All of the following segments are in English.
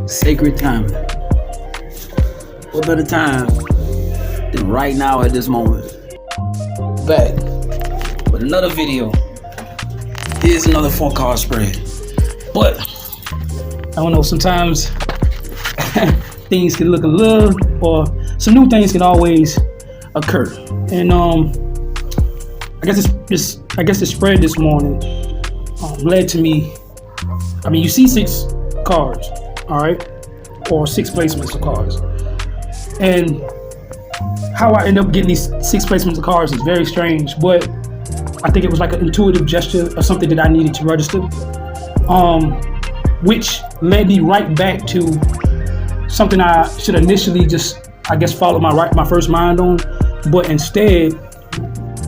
Sacred time. What better time than right now at this moment? Back with another video. Here's another 4-card spread. But I don't know, sometimes things can look a little, or some new things can always occur. And I guess the spread this morning led to me. I mean, you see 6 cards, all right, or 6 placements of cards, and how I end up getting these 6 placements of cards is very strange. But I think it was like an intuitive gesture or something that I needed to register, which led me right back to something I should initially just, I guess, follow my first mind on, but instead,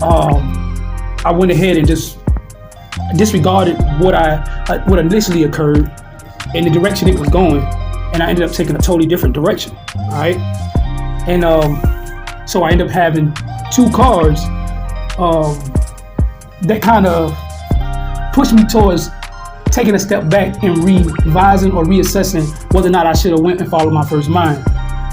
I went ahead and just disregarded what initially occurred and the direction it was going, and I ended up taking a totally different direction. All right, and so I ended up having 2 cards that kind of pushed me towards taking a step back and revising or reassessing whether or not I should have went and followed my first mind.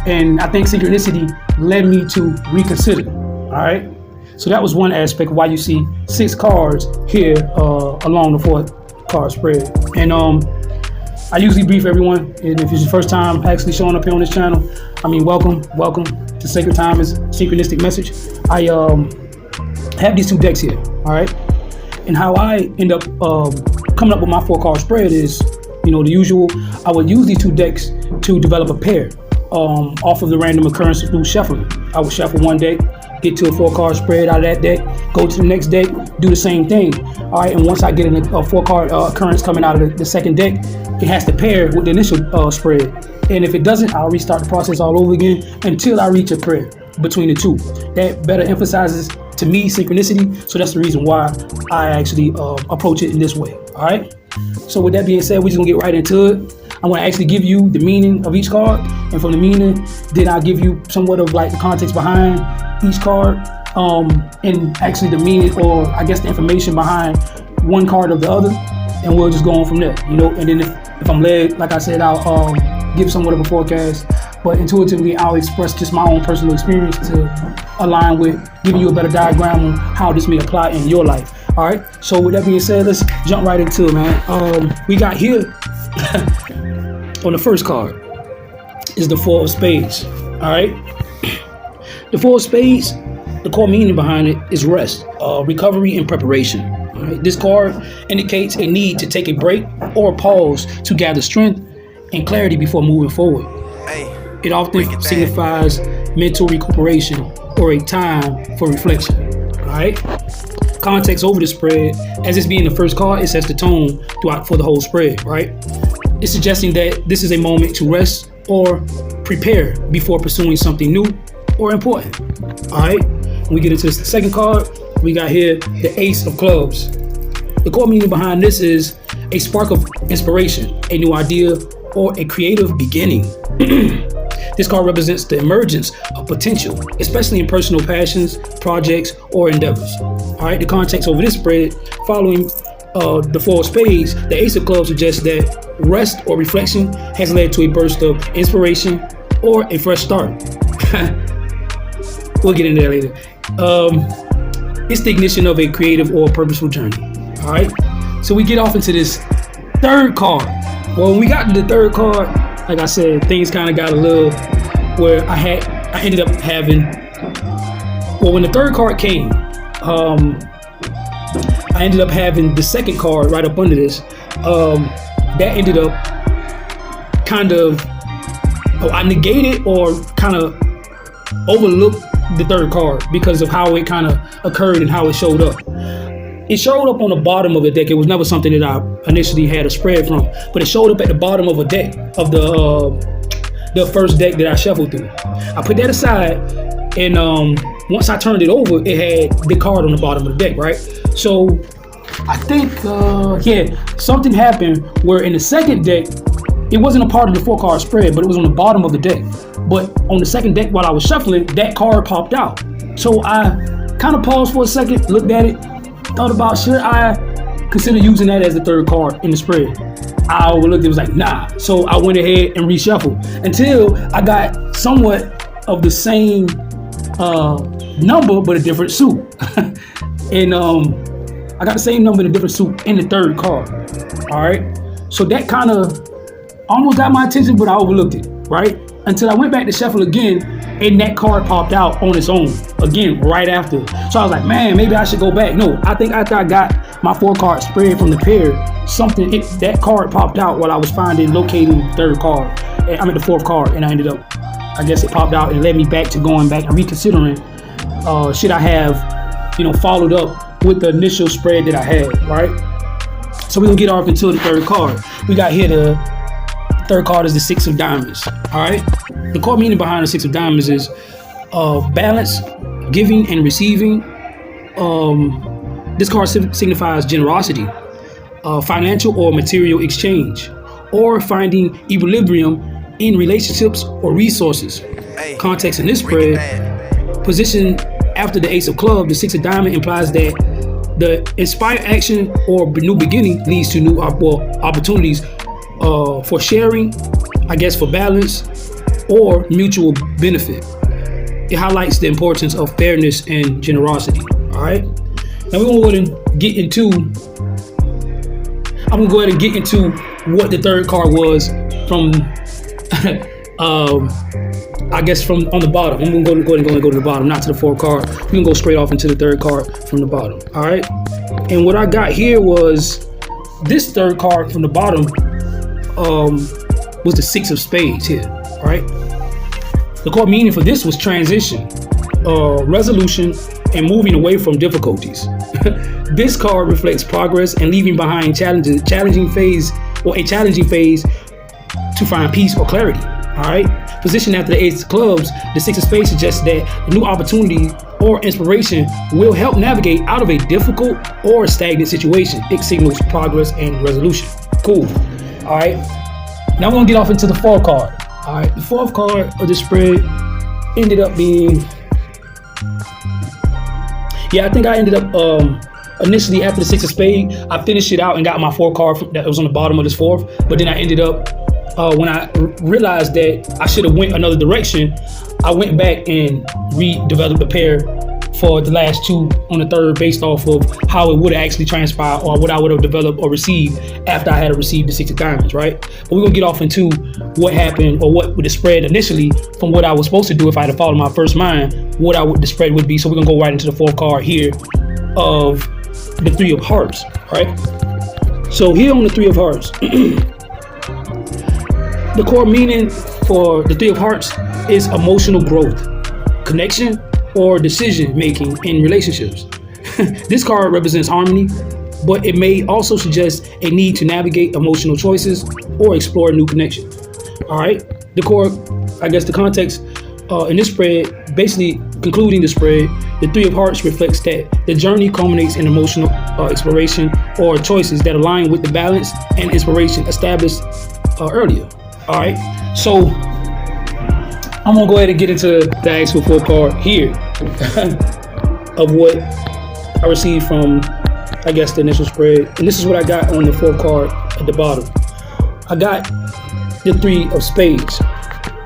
And I think synchronicity led me to reconsider. All right. So that was one aspect of why you see 6 cards here along the 4-card spread. And I usually brief everyone, and if it's your first time actually showing up here on this channel, I mean, welcome to Sacred Time is Synchronistic Message. I have these 2 decks here, all right? And how I end up coming up with my 4-card spread is, you know, the usual. I would use these 2 decks to develop a pair off of the random occurrence through shuffling. I would shuffle one deck, get to a 4-card spread out of that deck, go to the next deck, do the same thing. All right, and once I get a 4-card occurrence coming out of the second deck, it has to pair with the initial spread. And if it doesn't, I'll restart the process all over again until I reach a pair between the 2. That better emphasizes to me synchronicity, so that's the reason why I actually approach it in this way. All right. So with that being said, we're just gonna get right into it. I'm gonna actually give you the meaning of each card, and from the meaning, then I'll give you somewhat of like the context behind each card, and actually the meaning, or I guess the information behind one card of the other, and we'll just go on from there, you know. And then if I'm led, like I said, I'll give somewhat of a forecast, but intuitively I'll express just my own personal experience to align with giving you a better diagram on how this may apply in your life. All right, so with that being said, let's jump right into it, man. We got here on the first card is the 4 of Spades. All right, the 4 of Spades, the core meaning behind it is rest, recovery, and preparation. All right, this card indicates a need to take a break or pause to gather strength and clarity before moving forward. It often signifies mental recuperation or a time for reflection. All right. Context over the spread, as it's being the first card, it sets the tone for the whole spread. Right. It's suggesting that this is a moment to rest or prepare before pursuing something new or important. All right. When we get into the second card, we got here the Ace of Clubs. The core meaning behind this is a spark of inspiration, a new idea, or a creative beginning. This card represents the emergence of potential, especially in personal passions, projects, or endeavors. All right, the context over this spread, following the 4 of Spades, the Ace of Clubs suggests that rest or reflection has led to a burst of inspiration or a fresh start. We'll get into that later. It's the ignition of a creative or purposeful journey. All right, so we get off into this third card. Well, when we got to the third card, like I said, things kind of got a little where I ended up having, well, when the third card came, I ended up having the second card right up under this. That ended up kind of, I negated or kind of overlooked the third card because of how it kind of occurred and how it showed up. It showed up on the bottom of the deck. It was never something that I initially had a spread from, but it showed up at the bottom of a deck of the first deck that I shuffled through. I put that aside, and once I turned it over, it had the card on the bottom of the deck, right? So I think, something happened where in the second deck, it wasn't a part of the 4-card spread, but it was on the bottom of the deck. But on the second deck, while I was shuffling, that card popped out. So I kind of paused for a second, looked at it, thought about, should I consider using that as the third card in the spread. I overlooked it, was like, nah. So I went ahead and reshuffled until I got somewhat of the same number, but a different suit. And I got the same number in a different suit in the third card. All right. So that kind of almost got my attention, but I overlooked it, right? Until I went back to shuffle again, and that card popped out on its own again right after. So I was like, man, maybe I should go back. No, I think after I got my 4-card spread from the pair, that card popped out while I was locating the third card. The fourth card, and I ended up, I guess it popped out and led me back to going back and reconsidering, should I have, followed up with the initial spread that I had, right? So we're gonna get off into the third card. We got here the third card is the 6 of diamonds. All right. The core meaning behind the 6 of diamonds is balance, giving and receiving. This card signifies generosity, financial or material exchange, or finding equilibrium in relationships or resources. Context in this spread, position after the Ace of Clubs, the 6 of diamond implies that the inspired action or new beginning leads to new opportunities for sharing, I guess, for balance or mutual benefit. It highlights the importance of fairness and generosity. All right. Now we're gonna go ahead and get into. I'm gonna go ahead and get into what the third card was from. I guess from on the bottom. I'm gonna go to the bottom, not to the fourth card. We're gonna go straight off into the third card from the bottom. All right. And what I got here was this third card from the bottom. Was the 6 of spades here, all right? The core meaning for this was transition, resolution, and moving away from difficulties. This card reflects progress and leaving behind challenging phase to find peace or clarity, all right? Positioned after the Ace of Clubs, the 6 of spades suggests that a new opportunity or inspiration will help navigate out of a difficult or stagnant situation. It signals progress and resolution. Cool. All right, now we're gonna get off into the fourth card. All right, the fourth card of the spread ended up being, I think I ended up initially after the 6 of spades, I finished it out and got my 4 card that was on the bottom of this fourth. But then I ended up when I realized that I should have went another direction, I went back and redeveloped the pair for the last 2 on the third based off of how it would have actually transpired or what I would have developed or received after I had received the 6 of diamonds, right? But we're gonna get off into what happened or what would the spread initially from what I was supposed to do if I had followed my first mind, the spread would be. So we're gonna go right into the fourth card here of the 3 of hearts, right? So here on the 3 of hearts, the core meaning for the 3 of hearts is emotional growth, connection, or decision making in relationships. This card represents harmony, but it may also suggest a need to navigate emotional choices or explore new connections. All right, the core, I guess the context in this spread, basically concluding the spread, the 3 of hearts reflects that the journey culminates in emotional exploration or choices that align with the balance and inspiration established earlier. All right, so I'm gonna go ahead and get into the actual 4 card here of what I received from, I guess, the initial spread. And this is what I got on the 4th card at the bottom. I got the 3 of spades.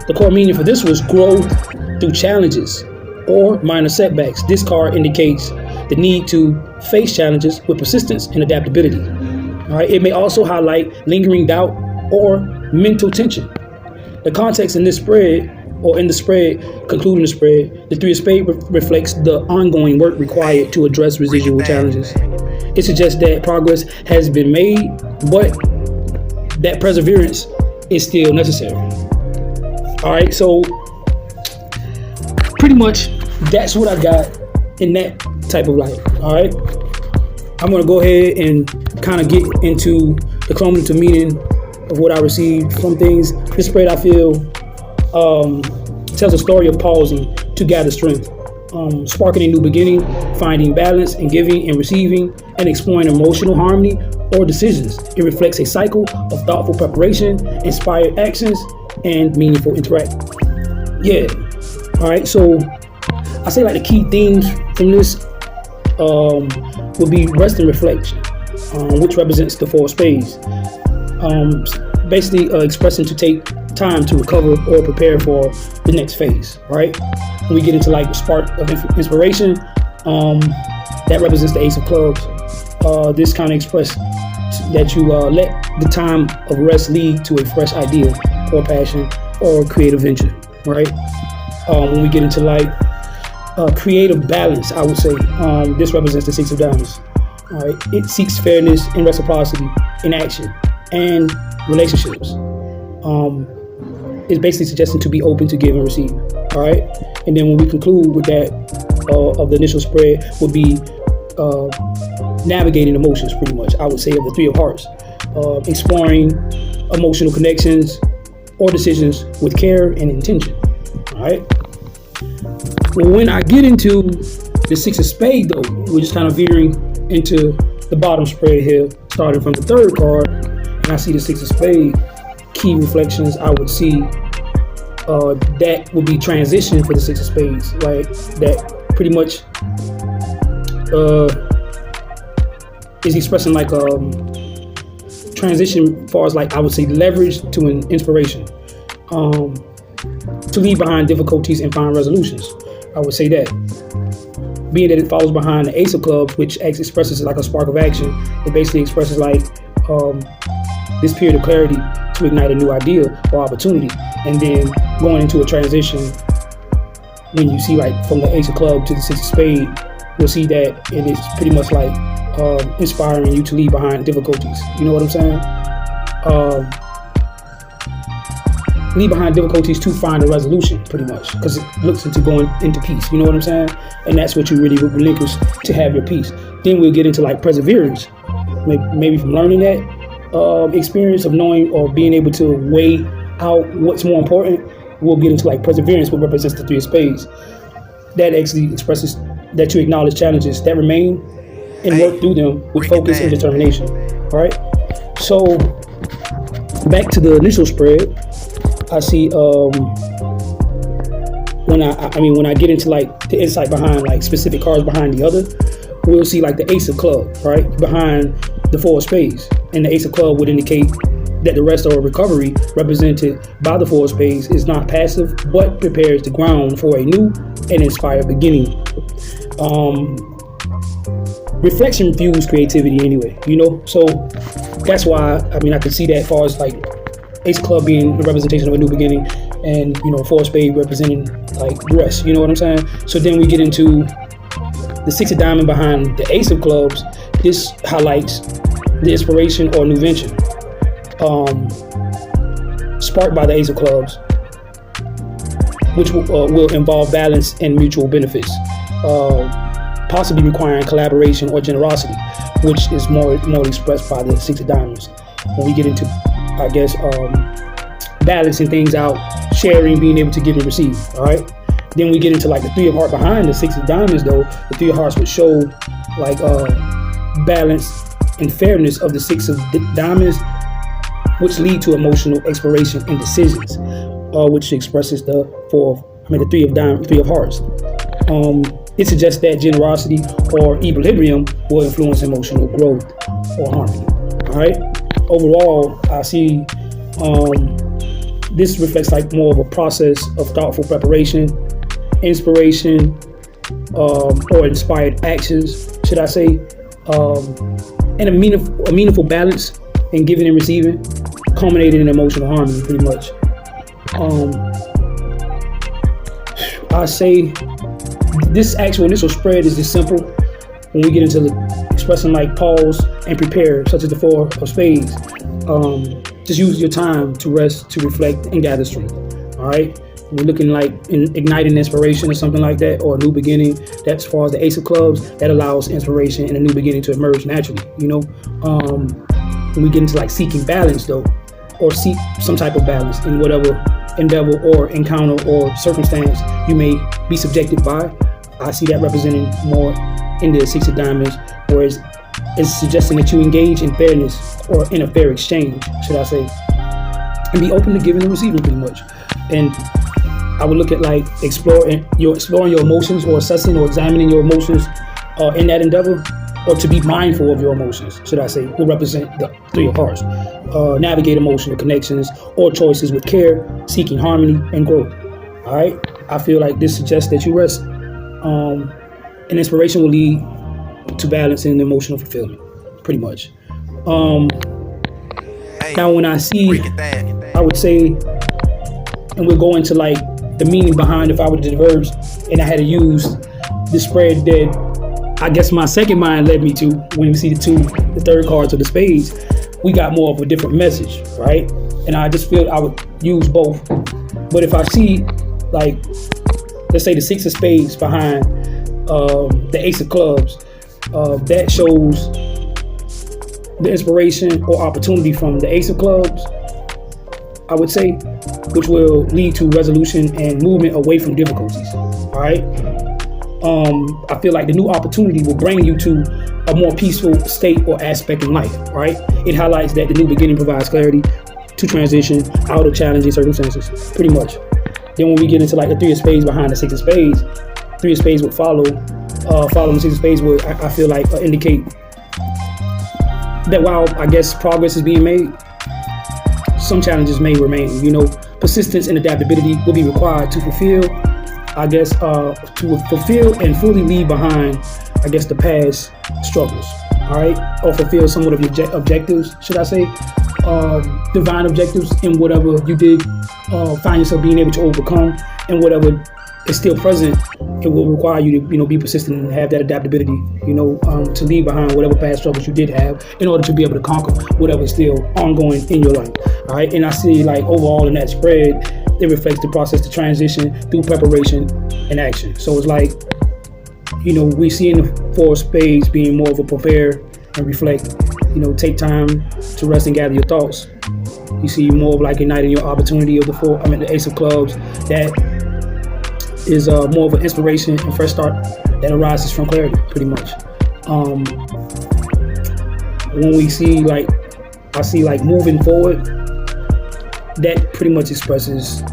The core meaning for this was growth through challenges or minor setbacks. This card indicates the need to face challenges with persistence and adaptability. All right, it may also highlight lingering doubt or mental tension. The context in this spread, or in the spread, concluding the spread, the 3 of spades reflects the ongoing work required to address residual challenges. It suggests that progress has been made, but that perseverance is still necessary. All right, so pretty much that's what I got in that type of life. All right, I'm gonna go ahead and kind of get into the cumulative meaning of what I received from things. This spread, I feel, tells a story of pausing to gather strength, sparking a new beginning, finding balance in giving and receiving, and exploring emotional harmony or decisions. It reflects a cycle of thoughtful preparation, inspired actions, and meaningful interaction. Yeah. All right. So I say like the key themes from this would be rest and reflection. which represents the four of spades. Basically expressing to take time to recover or prepare for the next phase, right? When we get into like spark of inspiration, that represents the ace of clubs. This kind of express that you let the time of rest lead to a fresh idea or passion or creative venture, right? When we get into like creative balance, I would say this represents the six of diamonds. All right, it seeks fairness and reciprocity in action and relationships. It's basically suggesting to be open to give and receive. All right, and then when we conclude with that of the initial spread would be navigating emotions, pretty much. I would say of the three of hearts, exploring emotional connections or decisions with care and intention. All right. When I get into the six of spades, though, we're just kind of veering into the bottom spread here, starting from the third card, and I see the six of spades. Key reflections I would see that would be transition for the six of spades, right? That pretty much is expressing like transition as far as like I would say leverage to an inspiration, to leave behind difficulties and find resolutions. I would say that. Being that it follows behind the ace of clubs, which expresses like a spark of action, it basically expresses like this period of clarity to ignite a new idea or opportunity, and then going into a transition. When you see like from the ace of clubs to the six of spades, you'll see that it is pretty much like inspiring you to leave behind difficulties. You know what I'm saying? Leave behind difficulties to find a resolution, pretty much, because it looks into going into peace. You know what I'm saying? And that's what you really would relinquish to have your peace. Then we'll get into like perseverance, maybe from learning that experience of knowing or being able to weigh out what's more important. We'll get into like perseverance, what represents the three of spades. That actually expresses that you acknowledge challenges that remain and work through them with focus and determination. All right. So back to the initial spread, I see when I get into like the insight behind like specific cards behind the other, we'll see like the ace of clubs, right, behind the four of spades, and the ace of club would indicate that the rest or recovery represented by the four of spades is not passive but prepares the ground for a new and inspired beginning. Reflection fuels creativity anyway, you know, so that's why I can see that as far as like ace of club being the representation of a new beginning, and you know, four of spades representing like the rest, you know what I'm saying? So then we get into the six of diamond behind the ace of clubs. This highlights the inspiration or new venture sparked by the ace of clubs, which will involve balance and mutual benefits, possibly requiring collaboration or generosity, which is more expressed by the six of diamonds. When we get into, I guess, balancing things out, sharing, being able to give and receive. All right. Then we get into like the three of hearts behind the six of diamonds. Though the three of hearts would show like balance and fairness of the six of diamonds, which lead to emotional exploration and decisions, which expresses the three of hearts. It suggests that generosity or equilibrium will influence emotional growth or harmony. All right. Overall, I see this reflects like more of a process of thoughtful preparation, inspiration, or inspired actions, should I say, and a meaningful balance in giving and receiving, culminating in emotional harmony, pretty much. I say this actual initial spread is just simple. When we get into expressing like pause and prepare, such as the four of spades, just use your time to rest, to reflect, and gather strength. All right. We're looking like igniting inspiration or something like that, or a new beginning. That's as far as the ace of clubs, that allows inspiration and a new beginning to emerge naturally. You know, when we get into like seeking balance though, or seek some type of balance in whatever endeavor or encounter or circumstance you may be subjected by, I see that representing more in the six of diamonds, whereas it's suggesting that you engage in fairness or in a fair exchange, should I say, and be open to giving and receiving, pretty much. And I would look at like exploring your emotions, or assessing or examining your emotions in that endeavor. or to be mindful of your emotions, should I say, will represent the 3 of hearts. Navigate emotional connections or choices with care, seeking harmony and growth. All right. I feel like this suggests that you rest. And inspiration will lead to balance and emotional fulfillment, pretty much. Now, when I see, I would say, and we'll go into like the meaning behind if I were to diverge and I had to use the spread that I guess my second mind led me to when we see the third cards of the spades, we got more of a different message, right? And I just feel I would use both. But if I see, like, let's say the 6 of spades behind the ace of clubs, that shows the inspiration or opportunity from the ace of clubs, I would say, which will lead to resolution and movement away from difficulties. All right. I feel like the new opportunity will bring you to a more peaceful state or aspect in life. Right. It highlights that the new beginning provides clarity to transition out of challenging circumstances, pretty much. Then when we get into like the 3 of spades behind the 6 of spades, 3 of spades would following the 6 of spades would, I feel like, indicate that while I guess progress is being made, some challenges may remain. You know, persistence and adaptability will be required to fulfill, I guess, to fulfill and fully leave behind, I guess, the past struggles. All right, or fulfill somewhat of your objectives, should I say, divine objectives in whatever you did find yourself being able to overcome, and whatever is still present. It will require you to, be persistent and have that adaptability, to leave behind whatever past struggles you did have in order to be able to conquer whatever is still ongoing in your life. All right. And I see, like, overall in that spread, it reflects the process to transition through preparation and action. So it's like, we see in the 4 of spades being more of a prepare and reflect, take time to rest and gather your thoughts. You see more of like igniting your opportunity of the ace of clubs. That is more of an inspiration and fresh start that arises from clarity, pretty much. When we see, like, I see like moving forward, that pretty much expresses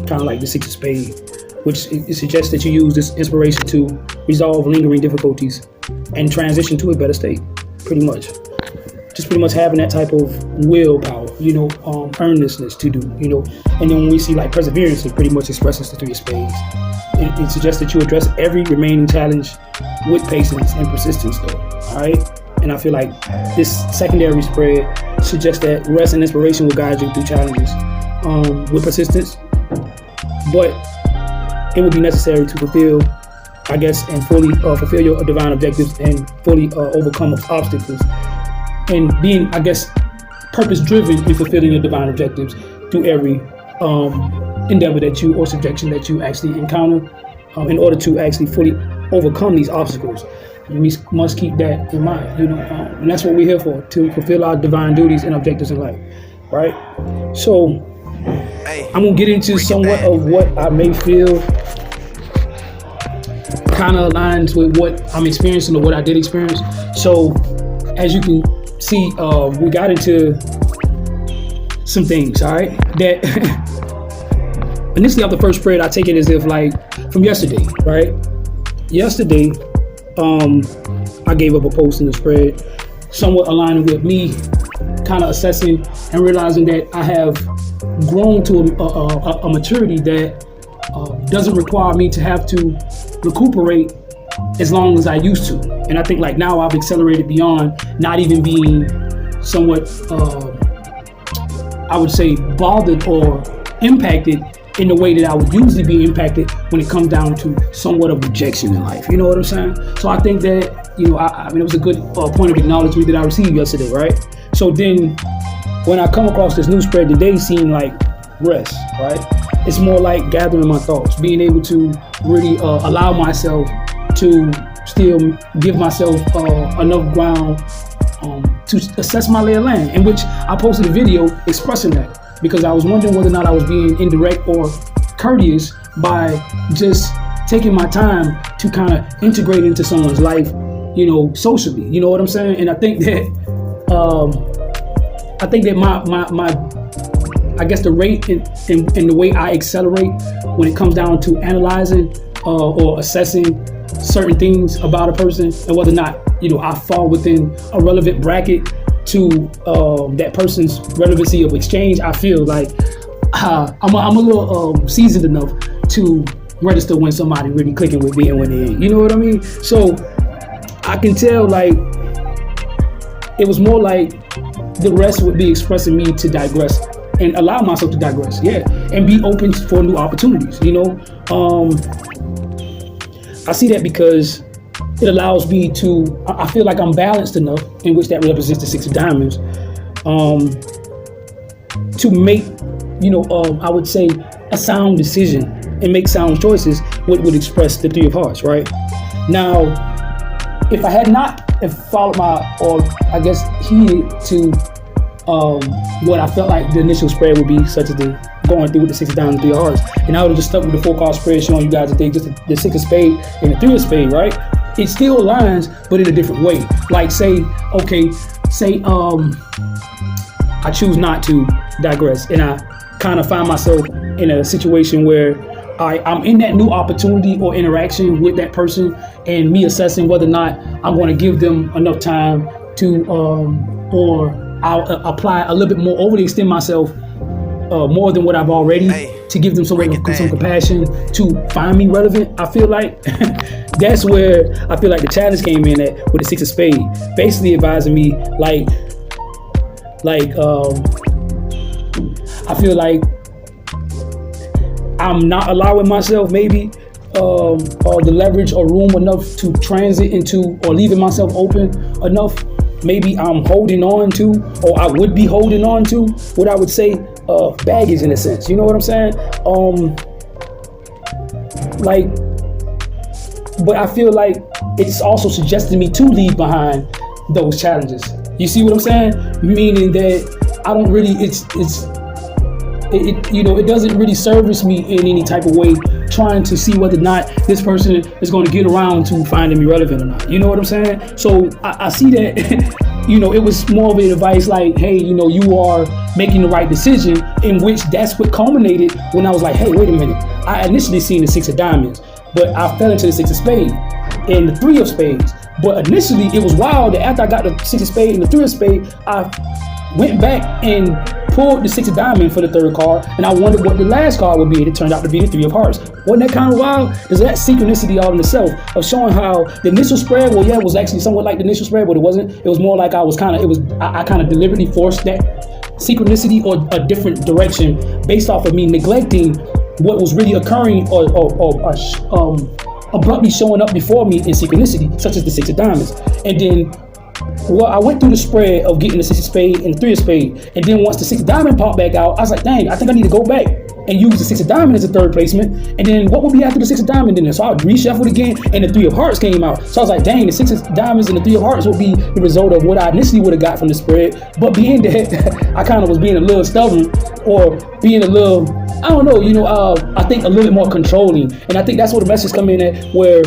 kind of like the 6 of spades, which it suggests that you use this inspiration to resolve lingering difficulties and transition to a better state, pretty much. Just pretty much having that type of willpower, earnestness to do, And then when we see like perseverance, it pretty much expresses the 3 of spades. It suggests that you address every remaining challenge with patience and persistence, though. All right. And I feel like this secondary spread suggests that rest and inspiration will guide you through challenges with persistence, but it will be necessary to fulfill, I guess, and fully fulfill your divine objectives and fully overcome obstacles. And being, I guess, purpose-driven in fulfilling your divine objectives through every endeavor that you or subjection that you actually encounter, in order to actually fully overcome these obstacles. We must keep that in mind, and that's what we're here for, to fulfill our divine duties and objectives in life, right? So I'm gonna get into somewhat of what I may feel kind of aligns with what I'm experiencing or what I did experience. So as you can see, we got into some things, all right, that initially off the first spread, I take it as if like from yesterday, right? Yesterday, I gave up a post in the spread, somewhat aligning with me kind of assessing and realizing that I have grown to a maturity that doesn't require me to have to recuperate as long as I used to. And I think like now I've accelerated beyond not even being somewhat, I would say, bothered or impacted in the way that I would usually be impacted when it comes down to somewhat of rejection in life. You know what I'm saying? So I think that, I mean, it was a good point of acknowledgement that I received yesterday, right? So then when I come across this new spread today, seemed like rest, right? It's more like gathering my thoughts, being able to really allow myself to still give myself enough ground to assess my lay of land, in which I posted a video expressing that, because I was wondering whether or not I was being indirect or courteous by just taking my time to kind of integrate into someone's life, socially. You know what I'm saying? And I think that my I guess the rate and the way I accelerate when it comes down to analyzing or assessing certain things about a person and whether or not I fall within a relevant bracket to that person's relevancy of exchange, I feel like I'm a little seasoned enough to register when somebody really clicking with me and when they ain't. You know what I mean? So I can tell, like, it was more like the rest would be expressing me to digress and allow myself to digress, and be open for new opportunities. I see that because it allows me to, I feel like I'm balanced enough, in which that represents the Six of Diamonds, to make, I would say, a sound decision and make sound choices would express the Three of Hearts, right? Now, if I had not followed heeded to what I felt like the initial spread would be, such as the going through with the Six of Diamonds and Three of Hearts, and I would have just stuck with the 4-card spread showing you guys today just the Six of Spades and the Three of Spades, right? It still aligns, but in a different way. Like say I choose not to digress, and I kind of find myself in a situation where I'm in that new opportunity or interaction with that person, and me assessing whether or not I'm going to give them enough time to, or I'll apply a little bit more, overly extend myself more than what I've already, to give them some compassion to find me relevant. I feel like that's where I feel like the challenge came in at with the Six of Spades, basically advising me like I feel like I'm not allowing myself maybe or the leverage or room enough to transit into, or leaving myself open enough. Maybe I'm holding on to, or I would be holding on to, what I would say baggage in a sense. You know what I'm saying? But I feel like it's also suggesting me to leave behind those challenges. You see what I'm saying? Meaning that I don't really, it doesn't really service me in any type of way, trying to see whether or not this person is going to get around to finding me relevant or not. You know what I'm saying? So I see that, it was more of an advice like, hey, you are making the right decision, in which that's what culminated when I was like, hey, wait a minute. I initially seen the Six of Diamonds, but I fell into the Six of Spades and the Three of Spades. But initially it was wild that after I got the Six of Spades and the Three of Spades, I went back and pulled the Six of Diamonds for the third card, and I wondered what the last card would be. It turned out to be the Three of Hearts. Wasn't that kind of wild? There's that synchronicity all in itself of showing how the initial spread, it was actually somewhat like the initial spread, but it wasn't. It was more like I kind of deliberately forced that synchronicity or a different direction based off of me neglecting what was really occurring or abruptly showing up before me in synchronicity, such as the Six of Diamonds. And then I went through the spread of getting the Six of Spades and the Three of Spades, and then once the Six of Diamond popped back out, I was like, dang, I think I need to go back and use the Six of Diamond as a third placement. And then what would be after the Six of Diamond in there? So I reshuffled again, and the Three of Hearts came out. So I was like, dang, the Six of Diamonds and the Three of Hearts would be the result of what I initially would have got from the spread. But being that I kind of was being a little stubborn, or being a little, I don't know, I think a little bit more controlling. And I think that's where the message come in at, where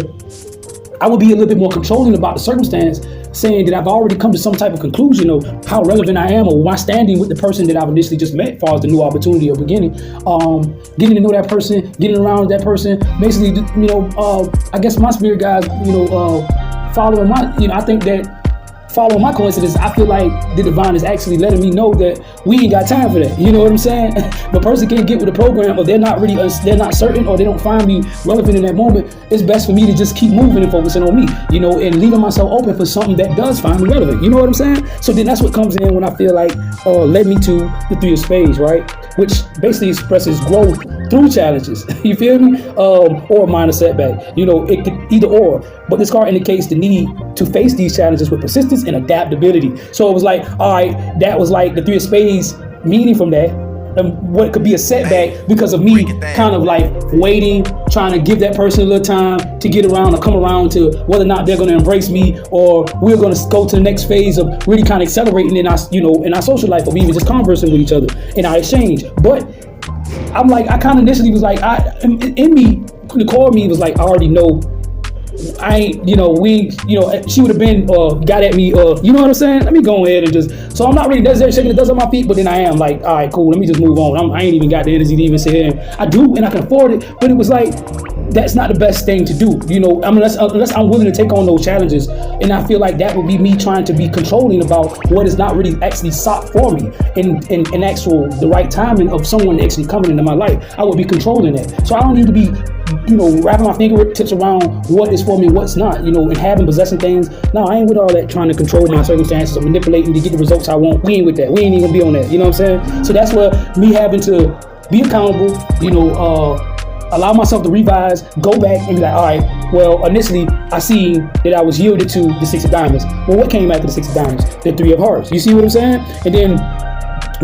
I would be a little bit more controlling about the circumstance, saying that I've already come to some type of conclusion of how relevant I am, or my standing with the person that I've initially just met, as far as the new opportunity or beginning. Getting to know that person, getting around that person, basically, I guess my spirit guys, following my, I think that following my coincidence, I feel like the divine is actually letting me know that we ain't got time for that. You know what I'm saying? The person can't get with the program, or they're not certain, or they don't find me relevant in that moment. It's best for me to just keep moving and focusing on me, and leaving myself open for something that does find me relevant. You know what I'm saying? So then that's what comes in when I feel like led me to the Three of Spades, right? Which basically expresses growth through challenges. You feel me? Or a minor setback. It could either or. But this card indicates the need to face these challenges with persistence and adaptability. So it was like, all right, that was like the Three of Spades meaning from that. And what could be a setback because of me kind of like waiting, trying to give that person a little time to get around or come around to whether or not they're going to embrace me, or we're going to go to the next phase of really kind of accelerating in our, in our social life, or even just conversing with each other in our exchange. But I'm like, I kind of initially was like, in me, the core of me was like, I already know. I ain't, she would have been, got at me, you know what I'm saying? Let me go ahead and just, so I'm not really necessarily shaking the dust on my feet, but then I am like, all right, cool, let me just move on. I ain't even got the energy to even sit here. I do, and I can afford it, but it was like, that's not the best thing to do, you know. I mean, unless I'm willing to take on those challenges, and I feel like that would be me trying to be controlling about what is not really actually sought for me in actual the right timing of someone actually coming into my life. I would be controlling that. So I don't need to be, you know, wrapping my fingertips around what is for me, what's not, you know, and having, possessing things. No, I ain't with all that trying to control my circumstances or manipulating to get the results I want. We ain't with that. We ain't even gonna be on that. You know what I'm saying? So that's where me having to be accountable, you know, allow myself to revise, go back and be like, all right, well, initially I see that I was yielded to the 6 of diamonds. Well, what came after the 6 of diamonds? The 3 of hearts. You see what I'm saying? And then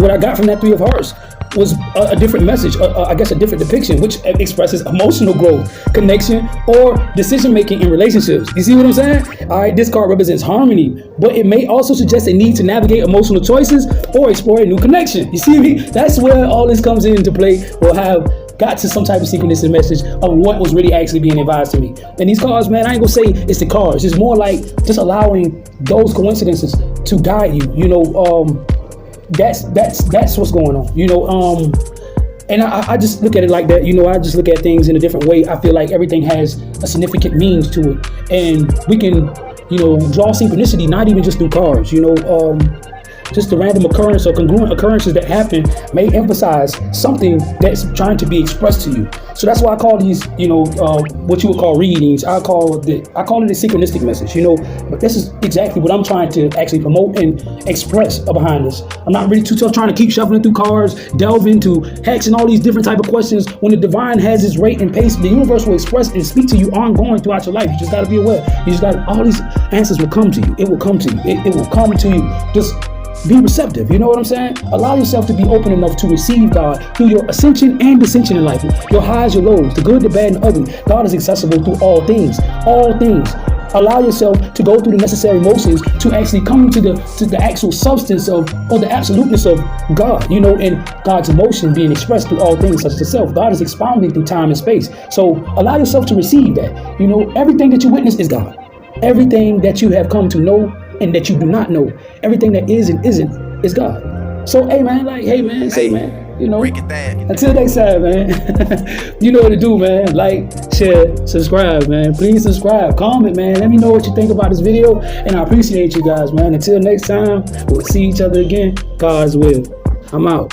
what I got from that 3 of hearts was a different message, I guess a different depiction, which expresses emotional growth, connection, or decision-making in relationships. You see what I'm saying? All right, this card represents harmony, but it may also suggest a need to navigate emotional choices or explore a new connection. You see me? That's where all this comes into play. We'll have got to some type of synchronistic message of what was really actually being advised to me. And these cards, man, I ain't gonna say it's the cards. It's more like just allowing those coincidences to guide you. You know, that's what's going on. You know, and I just look at it like that. You know, I just look at things in a different way. I feel like everything has a significant means to it, and we can, you know, draw synchronicity not even just through cards. You know, just the random occurrence or congruent occurrences that happen may emphasize something that's trying to be expressed to you. So that's why I call these, you know, what you would call readings. I call it a synchronistic message, you know. But this is exactly what I'm trying to actually promote and express behind this. I'm not really too tough trying to keep shuffling through cards, delve into hex and all these different type of questions. When the divine has its rate and pace, the universe will express and speak to you ongoing throughout your life. You just got to be aware. You just got all these answers will come to you. It will come to you. It will come to you. Just be receptive, you know what I'm saying? Allow yourself to be open enough to receive God through your ascension and descension in life. Your highs, your lows, the good, the bad, and the ugly. God is accessible through all things. All things. Allow yourself to go through the necessary motions to actually come to the actual substance of, or the absoluteness of God, you know, and God's emotion being expressed through all things such as the self. God is expounding through time and space. So allow yourself to receive that. You know, everything that you witness is God. Everything that you have come to know and that you do not know, everything that is and isn't is God. So, hey man, say man, you know, until next time, man, you know what to do, man. Like, share, subscribe, man. Please subscribe, comment, man. Let me know what you think about this video, and I appreciate you guys, man. Until next time, we'll see each other again. God's will. I'm out.